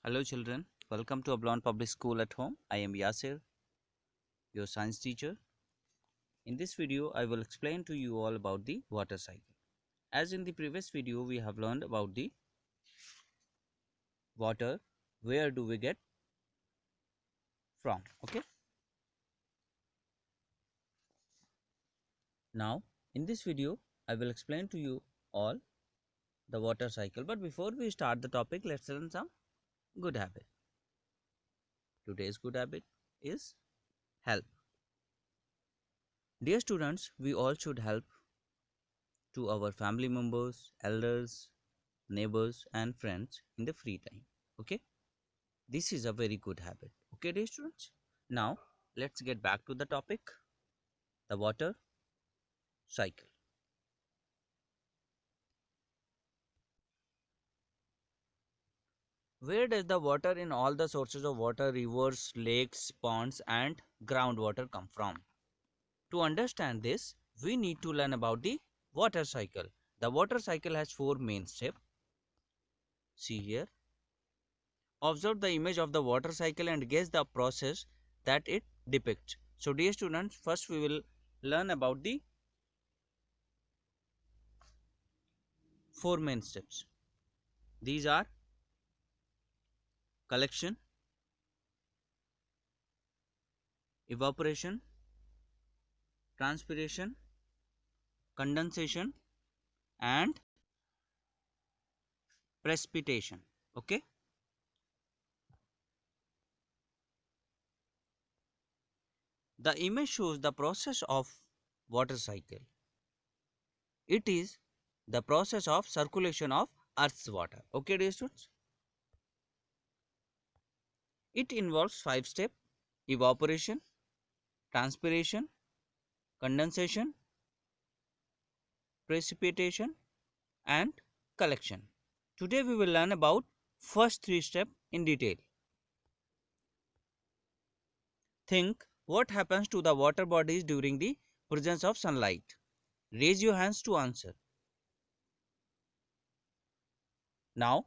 Hello children, welcome to Ablon Public School at Home. I am Yasir, your science teacher. In this video, I will explain to you all about the water cycle. As in the previous video, we have learned about the water, where do we get from, okay? Now, in this video, I will explain to you all the water cycle. But before we start the topic, let's learn some good habit. Today's good habit is help. Dear students, we all should help to our family members, elders, neighbors and friends in the free time. Okay, this is a very good habit. Okay, dear students, now let's get back to the topic, the water cycle. Where does the water in all the sources of water, rivers, lakes, ponds and groundwater come from? To understand this, we need to learn about the water cycle. The water cycle has four main steps. See here. Observe the image of the water cycle and guess the process that it depicts. So dear students, first we will learn about the four main steps. These are collection, evaporation, transpiration, condensation and precipitation. Okay. The image shows the process of water cycle. It is the process of circulation of Earth's water. Okay, dear students. It involves five steps: evaporation, transpiration, condensation, precipitation and collection. Today we will learn about first three steps in detail. Think what happens to the water bodies during the presence of sunlight. Raise your hands to answer. Now,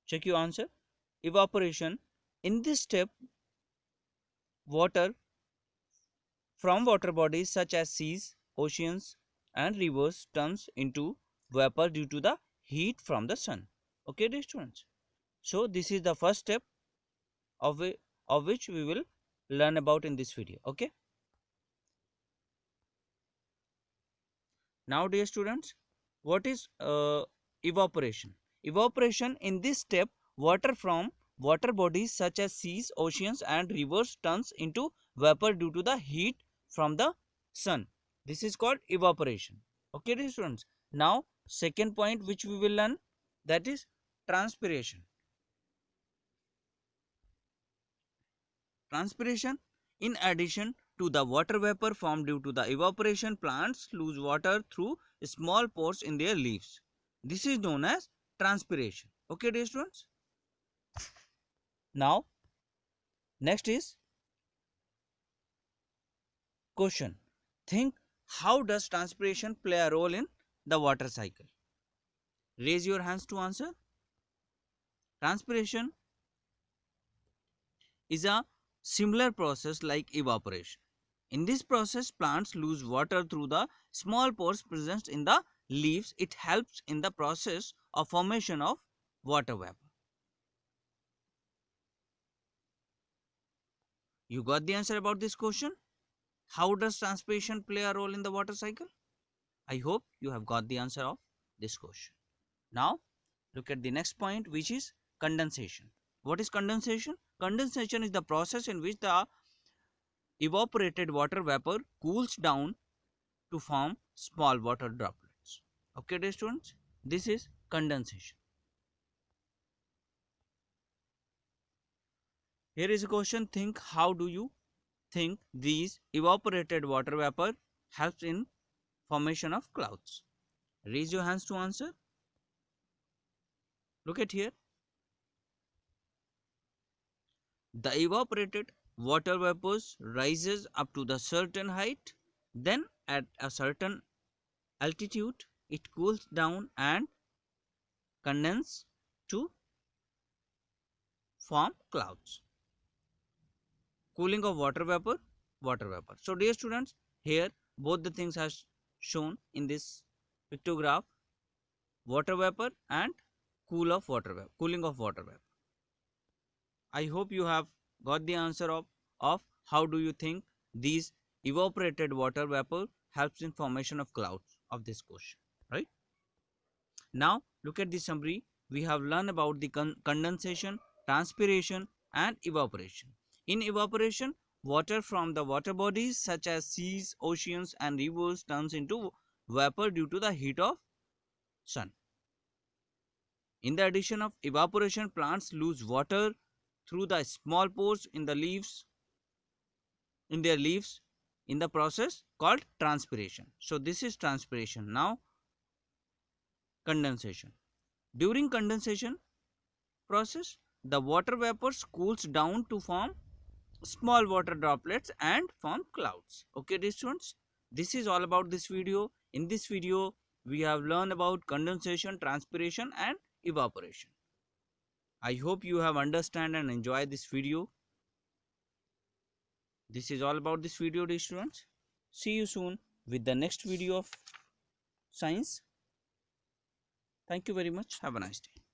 check your answer. Evaporation. In this step, water from water bodies such as seas, oceans and rivers turns into vapor due to the heat from the sun. Okay, dear students. So, this is the first step of which we will learn about in this video. Okay. Now, dear students, what is evaporation? Evaporation, in this step, water from water bodies such as seas, oceans and rivers turns into vapor due to the heat from the sun. This is called evaporation. Okay, dear students. Now, second point which we will learn, that is transpiration. Transpiration, in addition to the water vapor formed due to the evaporation, plants lose water through small pores in their leaves. This is known as transpiration. Okay, dear students. Now, next is question. Think, how does transpiration play a role in the water cycle? Raise your hands to answer. Transpiration is a similar process like evaporation. In this process, plants lose water through the small pores present in the leaves. It helps in the process of formation of water vapor. You got the answer about this question? How does transpiration play a role in the water cycle? I hope you have got the answer of this question. Now, look at the next point, which is condensation. What is condensation? Condensation is the process in which the evaporated water vapor cools down to form small water droplets. Okay, dear students, this is condensation. Here is a question. Think, how do you think these evaporated water vapor helps in formation of clouds? Raise your hands to answer. Look at here. The evaporated water vapors rises up to the certain height, then at a certain altitude it cools down and condense to form clouds. Cooling of water vapor, water vapor. So dear students, here both the things are shown in this pictograph, water vapor and cooling of water vapor. I hope you have got the answer of how do you think these evaporated water vapor helps in formation of clouds of this question, right? Now look at the summary. We have learned about the condensation, transpiration and evaporation. In evaporation, water from the water bodies such as seas, oceans and rivers turns into vapor due to the heat of sun. In the addition of evaporation, plants lose water through the small pores in their leaves in the process called transpiration. So this is transpiration. Now condensation. During condensation process, the water vapors cools down to form small water droplets and form clouds. Okay dear students, this is all about this video. In this video we have learned about condensation, transpiration and evaporation. I hope you have understand and enjoyed this video. This is all about this video dear students. See you soon with the next video of science. Thank you very much. Have a nice day.